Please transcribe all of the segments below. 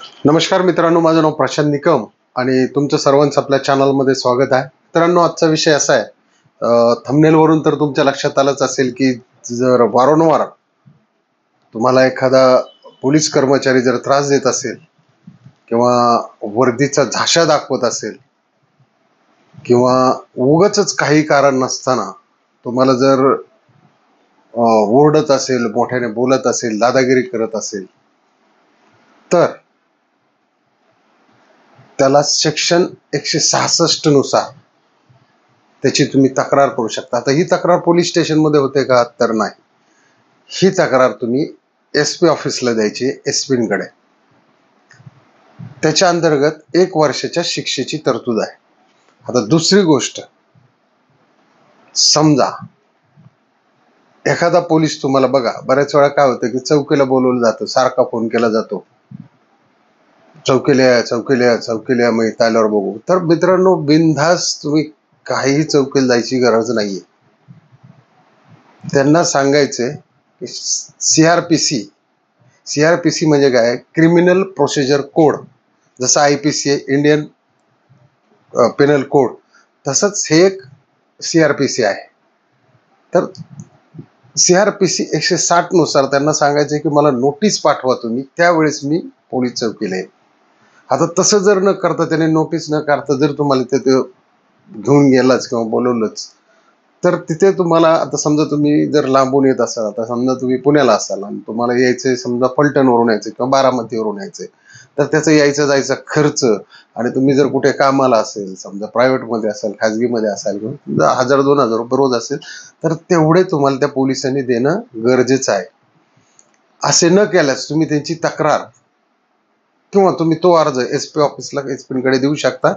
नमस्कार मित्रांनो, माझं नाव प्रशांत निकम आणि तुमचं सर्वांचं आपल्या चॅनलमध्ये स्वागत आहे. मित्रांनो, आजचा विषय असा आहे, थंबनेलवरून तर तुमच्या लक्षात आलंच असेल की जर वारंवार तुम्हाला एखादा पोलीस कर्मचारी जर त्रास देत असेल किंवा वर्दीचा झाशा दाखवत असेल किंवा उगाचच काही कारण नसताना तुम्हाला जर ओरडत असेल, मोठ्याने बोलत असेल, दादागिरी करत असेल, तर त्याला सेक्शन 166 नुसार त्याची तुम्ही तक्रार करू शकता. आता ही तक्रार पोलीस स्टेशनमध्ये होते का? तर नाही. ही तक्रार तुम्ही SP ऑफिसला द्यायची, SP-कडे. त्याच्या अंतर्गत 1 वर्षाच्या शिक्षेची तरतूद आहे. आता दुसरी गोष्ट, समजा एखादा पोलीस तुम्हाला, बघा बऱ्याच वेळा काय होतं की चौकीला बोलवलं जातं, सारखा फोन केला जातो, चौकीला मग इथं आल्यावर बघू. तर मित्रांनो, बिनधास्त तुम्ही काहीही चौकीला जायची गरज नाहीये. त्यांना सांगायचे की CRPC म्हणजे काय? Criminal procedure code. जसं IPC आहे, इंडियन पेनल कोड, तसंच हे एक CRPC आहे. तर CRPC 160 नुसार त्यांना सांगायचे की मला नोटीस पाठवा तुम्ही, त्यावेळेस मी पोलीस चौकीला येईल. आता तसं जर न करता, त्याने नोटीस न करता जर तुम्हाला तिथे घेऊन गेलाच किंवा बोलवलंच, तर तिथे तुम्हाला, आता समजा तुम्ही जर लांबून येत असाल, आता समजा तुम्ही पुण्याला असाल आणि तुम्हाला यायचंय समजा फलटणवरून यायचं किंवा बारामतीवरून यायचंय, तर त्याचा यायचा जायचा खर्च, आणि तुम्ही जर कुठे कामाला असेल, समजा प्रायव्हेटमध्ये असाल, खाजगीमध्ये असाल, किंवा 1000-2000 रुपये रोज असेल, तर तेवढे तुम्हाला त्या पोलिसांनी देणं गरजेचं आहे. असे न केल्यास तुम्ही त्यांची तक्रार किंवा तुम्ही तो अर्ज SP ऑफिसला, SP-कडे देऊ शकता.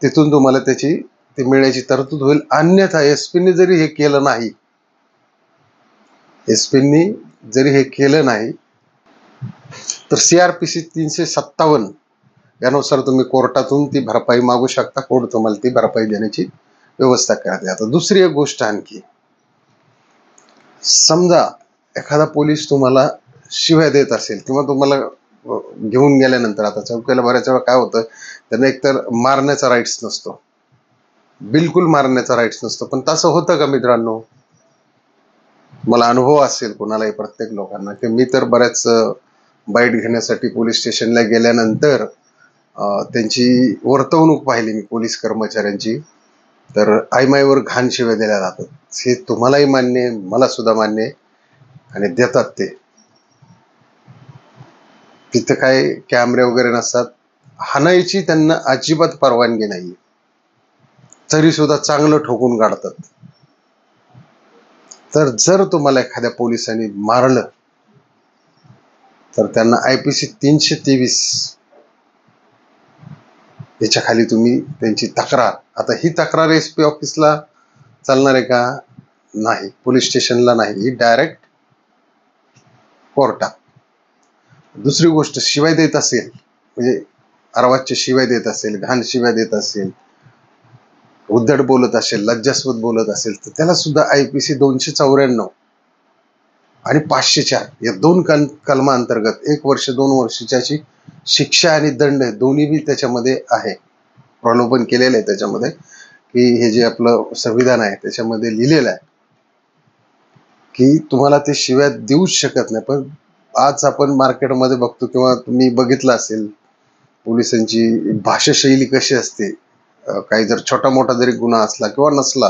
तिथून तुम्हाला त्याची ती मिळण्याची तरतूद होईल. अन्यथा SP-ने जरी हे केलं नाही, तर CRPC 357 यानुसार तुम्ही कोर्टातून ती भरपाई मागू शकता. कोर्ट तुम्हाला ती भरपाई देण्याची व्यवस्था करते. आता दुसरी एक गोष्ट आणखी, समजा एखादा पोलीस तुम्हाला शिव्या देत असेल किंवा तुम्हाला घेऊन गेल्यानंतर, आता चौकीला बऱ्याच वेळा काय होतं, त्यांना एकतर मारण्याचा राईट्स नसतो, बिलकुल मारण्याचा राईट्स नसतो. पण तसं होतं का मित्रांनो? मला अनुभव असेल कोणालाही, प्रत्येक लोकांना, की मी तर बऱ्याच बाईट घेण्यासाठी पोलीस स्टेशनला गेल्यानंतर त्यांची वर्तवणूक पाहिली मी, पोलीस कर्मचाऱ्यांची. तर आईमाईवर घाण शिव्या दिल्या जातात. हे तुम्हालाही मान्य आहे, मला सुद्धा मान्य आहे, आणि देतात ते. तिथं काय कॅमेरे वगैरे नसतात, हाणायची त्यांना अजिबात परवानगी नाही, तरी सुद्धा चांगलं ठोकून काढतात. तर जर तुम्हाला एखाद्या पोलिसांनी मारलं, तर त्यांना IPC 323 याच्या खाली तुम्ही त्यांची तक्रार, आता ही तक्रार SP ऑफिसला चालणार आहे का? नाही. पोलीस स्टेशनला नाही, ही डायरेक्ट कोर्टात. दुसरी गोष्ट, शिवाय देत असेल, म्हणजे अर्वाच्य शिवाय देत असेल, घाण शिवाय देत असेल, उद्धट बोलत असेल, लज्जास्पद बोलत असेल, तर त्याला सुद्धा IPC 294 आणि 504 या 2 कलमांतर्गत 1 वर्ष 2 वर्षाची शिक्षा आणि दंड दोन्ही बी त्याच्यामध्ये आहे, प्रलोभन केलेलं आहे त्याच्यामध्ये, की हे जे आपलं संविधान आहे त्याच्यामध्ये लिहिलेलं आहे की तुम्हाला ते शिव्या देऊच शकत नाही. पण आज आपण मार्केटमध्ये बघतो किंवा तुम्ही बघितलं असेल, पोलिसांची भाषाशैली कशी असते. काही जर छोटा मोठा जरी गुन्हा असला किंवा नसला,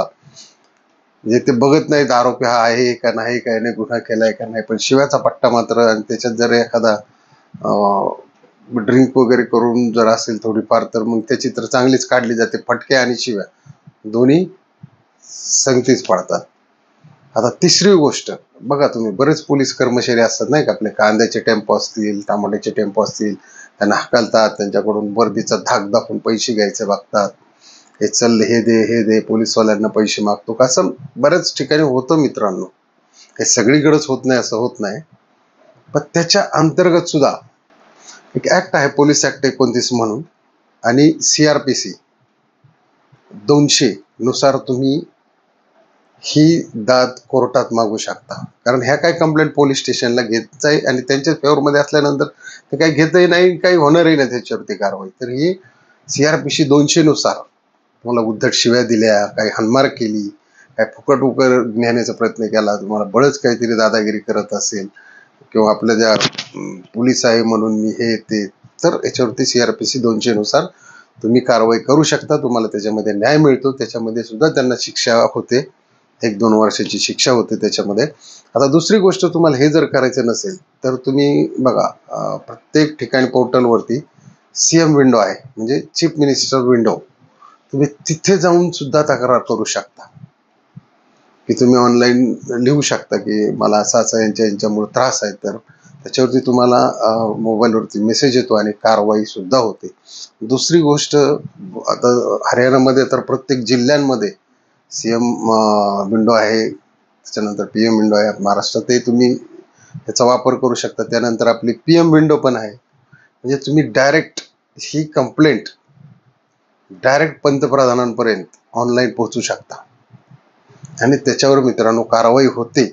म्हणजे ते बघत नाहीत आरोपी हा आहे का नाही, काय नाही, गुन्हा केलाय का नाही, पण शिव्याचा पट्टा मात्र, आणि त्याच्यात जर एखादा ड्रिंक वगैरे करून जर असेल थोडीफार, तर मग त्याची तर चांगलीच काढली जाते. फटके आणि शिव्या दोन्ही संगतीच पडतात. आता तिसरी गोष्ट बघा, तुम्ही बरेच पोलीस कर्मचारी असतात नाही का, आपले कांद्याचे टेम्पो असतील, टमाट्याचे टेम्पो असतील, त्यांना हकलतात, त्यांच्याकडून वर्दीचा धाक दाखवून पैसे घ्यायचे बघतात, हे चल, हे दे, पोलीसवाल्यांना पैसे मागतो का, असं बऱ्याच ठिकाणी होतं मित्रांनो. हे सगळीकडेच होत नाही असं होत नाही, पण त्याच्या अंतर्गत सुद्धा एक ऍक्ट आहे, पोलीस ऍक्ट 29 म्हणून, आणि CRPC 200 नुसार तुम्ही ही दाद कोर्टात मागू शकता. कारण ह्या काय कंप्लेंट पोलीस स्टेशनला घेत आहे आणि त्यांच्या फेवरमध्ये असल्यानंतर ते काही घेतही नाही, काही होणारही नाही त्याच्यावरती कारवाई. तर ही CRPC 200 नुसार तुम्हाला उद्धट शिव्या दिल्या, काही हाणमार केली, काय फुकट उकर नेण्याचा प्रयत्न केला, तुम्हाला बळच काहीतरी दादागिरी करत असेल किंवा आपल्या ज्या पोलीस आहे म्हणून मी हे ते, तर याच्यावरती CRPC 200 नुसार तुम्ही कारवाई करू शकता. तुम्हाला त्याच्यामध्ये न्याय मिळतो. त्याच्यामध्ये सुद्धा त्यांना शिक्षा होते. 1-2 वर्षाची शिक्षा होते त्याच्यामध्ये. आता दुसरी गोष्ट, तुम्हाला हे जर करायचं नसेल तर तुम्ही बघा, प्रत्येक ठिकाणी पोर्टलवरती CM विंडो आहे, म्हणजे चीफ मिनिस्टर विंडो. तुम्ही तिथे जाऊन सुद्धा तक्रार करू शकता, की तुम्ही ऑनलाईन लिहू शकता की मला असा यांच्यामुळे त्रास आहे. तर त्याच्यावरती तुम्हाला मोबाईलवरती मेसेज येतो आणि कारवाई सुद्धा होते. दुसरी गोष्ट, आता हरियाणामध्ये तर प्रत्येक जिल्ह्यांमध्ये CM विंडो आहे, त्याच्यानंतर PM विंडो आहे. महाराष्ट्रातही तुम्ही याचा वापर करू शकता. त्यानंतर आपली PM विंडो पण आहे, म्हणजे तुम्ही डायरेक्ट ही कंप्लेंट डायरेक्ट पंतप्रधानांपर्यंत ऑनलाईन पोहोचू शकता आणि त्याच्यावर मित्रांनो कारवाई होते.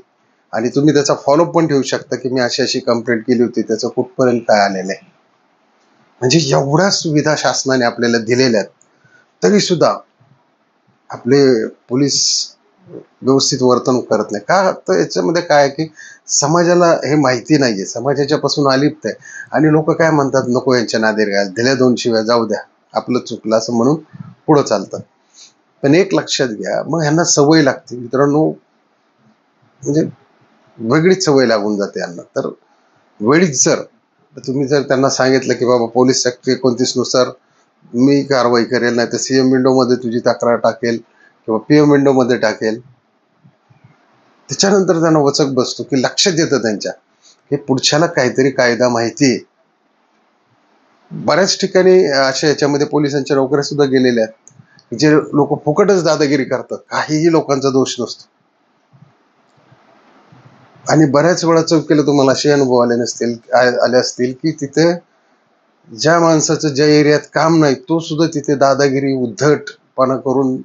आणि तुम्ही त्याचा फॉलोअप पण ठेवू शकता की मी अशी अशी कंप्लेंट केली होती, त्याचं कुठपर्यंत काय आलेलं आहे. म्हणजे एवढ्या सुविधा शासनाने आपल्याला दिलेल्या आहेत, तरी सुद्धा आपले पोलीस व्यवस्थित वर्तणूक करत नाही का? तर याच्यामध्ये काय आहे की समाजाला हे माहिती नाहीये, समाजाच्या पासून अलिप्त आहे आणि लोक काय म्हणतात, नको यांच्या नादी लागायला, दिल्या 2 शिव्या जाऊ द्या, आपलं चुकलं असं म्हणून पुढं चालतात. पण एक लक्षात घ्या, मग ह्यांना सवय लागते मित्रांनो, म्हणजे वेगळीच सवय लागून जाते यांना. तर वेळीच जर तुम्ही जर त्यांना सांगितलं की बाबा पोलीस सेक्टर 29 नुसार मी कारवाई करेल, नाही तर CM विंडो मध्ये तुझी तक्रार टाकेल किंवा PM विंडो मध्ये टाकेल, त्याच्यानंतर त्यांना वचक बसतो की लक्षात येतं त्यांच्या की पुढच्याला काहीतरी कायदा माहिती आहे. बऱ्याच ठिकाणी अशा याच्यामध्ये पोलिसांच्या नोकऱ्या सुद्धा गेलेल्या आहेत, जे लोक फुकटच दादागिरी करतात, काहीही लोकांचा दोष नसतो. आणि बऱ्याच वेळा चौकीला तुम्हाला असे अनुभव आले असतील की तिथे ज्या माणसाचं ज्या एरियात काम नाही, तो सुद्धा तिथे दादागिरी उद्धटपणा करून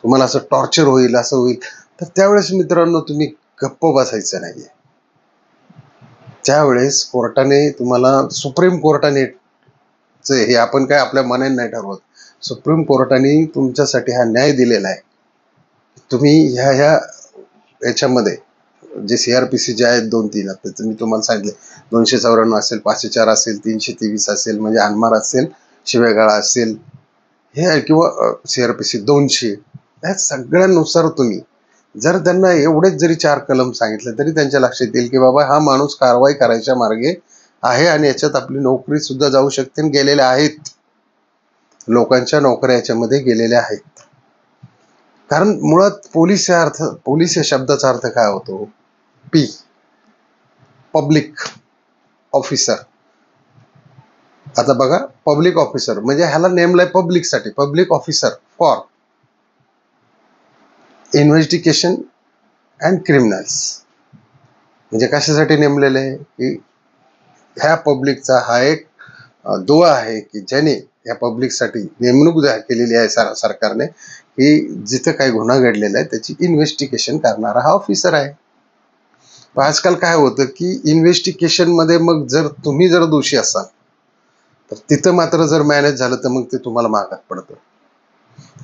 तुम्हाला असं टॉर्चर होईल, असं होईल. तर त्यावेळेस मित्रांनो तुम्ही गप्प बसायचं नाहीये. त्यावेळेस कोर्टाने तुम्हाला, सुप्रीम कोर्टाने, हे आपण काय आपल्या मनाने नाही ठरवत, सुप्रीम कोर्टाने तुमच्यासाठी हा न्याय दिलेला आहे. तुम्ही ह्या ह्या याच्यामध्ये जे CRPC जे आहेत 2-3, आता मी तुम्हाला सांगितले 294 असेल, 504 असेल, 323 असेल, म्हणजे हाणमार असेल, शिवेगाळा असेल, हे आहे, किंवा CRPC 200, या सगळ्यांनुसार तुम्ही जर त्यांना एवढेच जरी 4 कलम सांगितले तरी त्यांच्या लक्षात येईल की बाबा हा माणूस कारवाई करायच्या मार्गे आहे आणि याच्यात आपली नोकरी सुद्धा जाऊ शकते. गेलेल्या आहेत, लोकांच्या नोकऱ्या याच्यामध्ये गेलेल्या आहेत. कारण मुळात पोलीस या शब्दाचा अर्थ काय होतो? P, public officer. आता बघा, पब्लिक ऑफिसर म्हणजे ह्याला नेमलाय पब्लिक साठी, public officer for investigation and criminals. म्हणजे कशासाठी नेमलेले आहे की ह्या पब्लिकचा हा एक दुवा आहे की ज्याने या पब्लिकसाठी नेमणूक केलेली आहे सरकारने, की जिथं काही गुन्हा घडलेला आहे त्याची इन्व्हेस्टिगेशन करणारा हा ऑफिसर आहे. आजकाल काय होतं की इन्व्हेस्टिगेशन मध्ये मग जर तुम्ही दोषी असाल तर तिथं मात्र जर मॅनेज झालं तर मग ते तुम्हाला महागात पडतं.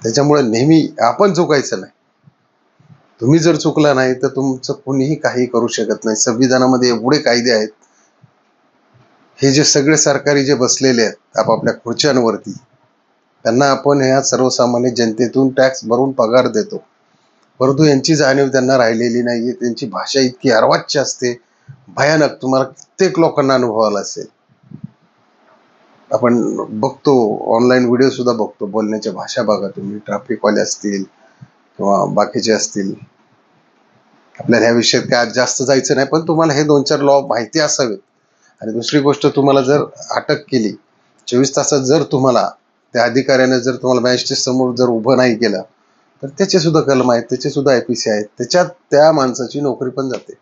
त्याच्यामुळे नेहमी आपण चुकायचं नाही. तुम्ही जर चुकला नाही तर तुमचं कोणीही काही करू शकत नाही. संविधानामध्ये एवढे कायदे आहेत. हे जे सगळे सरकारी जे बसलेले आहेत आपापल्या खुर्च्यांवरती, त्यांना आपण ह्या सर्वसामान्य जनतेतून टॅक्स भरून पगार देतो, परंतु यांची जाणीव त्यांना राहिलेली नाहीये. त्यांची भाषा इतकी अर्वाच्य असते, भयानक, तुम्हाला कित्येक लोकांना अनुभव आला असेल. आपण बघतो, ऑनलाईन व्हिडिओ सुद्धा बघतो, बोलण्याच्या भाषा बघा तुम्ही, ट्रॅफिकवाले असतील किंवा बाकीचे असतील. आपल्याला ह्या विषयात काय जास्त जायचं नाही, पण तुम्हाला हे 2-4 लॉ माहिती असावेत. आणि दुसरी गोष्ट, तुम्हाला जर अटक केली 24 तासात, जर तुम्हाला त्या अधिकाऱ्याने जर तुम्हाला मॅजिस्ट्रेट समोर जर उभं नाही केलं तर त्याचे सुद्धा कलम आहेत, त्याचे सुद्धा IPC आहेत, त्याच्यात त्या माणसाची नोकरी पण जाते.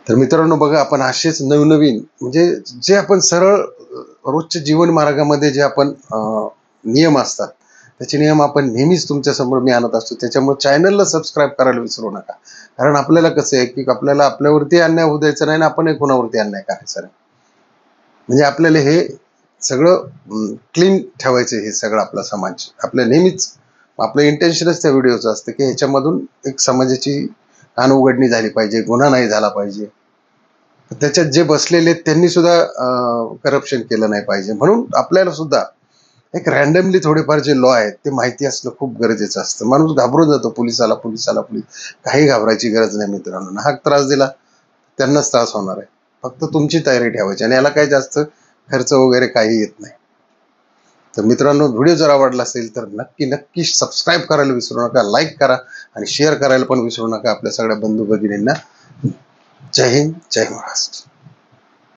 तर मित्रांनो बघा, आपण असेच नवनवीन, म्हणजे जे आपण सरळ रोजच्या जीवन मार्गामध्ये जे आपण नियम असतात त्याचे नियम आपण नेहमीच तुमच्या समोर मी आणत असतो. त्याच्यामुळे चॅनलला सबस्क्राईब करायला विसरू नका. कारण आपल्याला कसं आहे की आपल्याला आपल्यावरती अन्याय होऊ द्यायचा नाही आणि आपणही कोणावरती अन्याय करायचा नाही. म्हणजे आपल्याला हे सगळं क्लीन ठेवायचं. हे सगळं आपला समाज आपल्या नेहमीच आपलं इंटेन्शनच त्या व्हिडिओचं असतं की ह्याच्यामधून एक समाजाची कान उघडणी झाली पाहिजे, गुन्हा नाही झाला पाहिजे. त्याच्यात जे बसलेले त्यांनी सुद्धा करप्शन केलं नाही पाहिजे. म्हणून आपल्याला सुद्धा एक रॅन्डमली थोडेफार जे लॉ आहेत ते माहिती असणं खूप गरजेचं असतं. माणूस घाबरून जातो, पोलिसाला पोलिसाला पोलीस. काही घाबरायची गरज नाही मित्रांनो. नाहक त्रास दिला त्यांनाच त्रास होणार आहे. फक्त तुमची तयारी ठेवायची आणि याला काही जास्त खर्च वगैरे काही येत नाही. तर मित्रांनो, व्हिडिओ जर आवडला असेल तर नक्की सबस्क्राईब करायला विसरू नका, लाईक करा आणि शेअर करायला पण विसरू नका आपल्या सगळ्या बंधू भगिनींना. जय हिंद, जय महाराष्ट्र.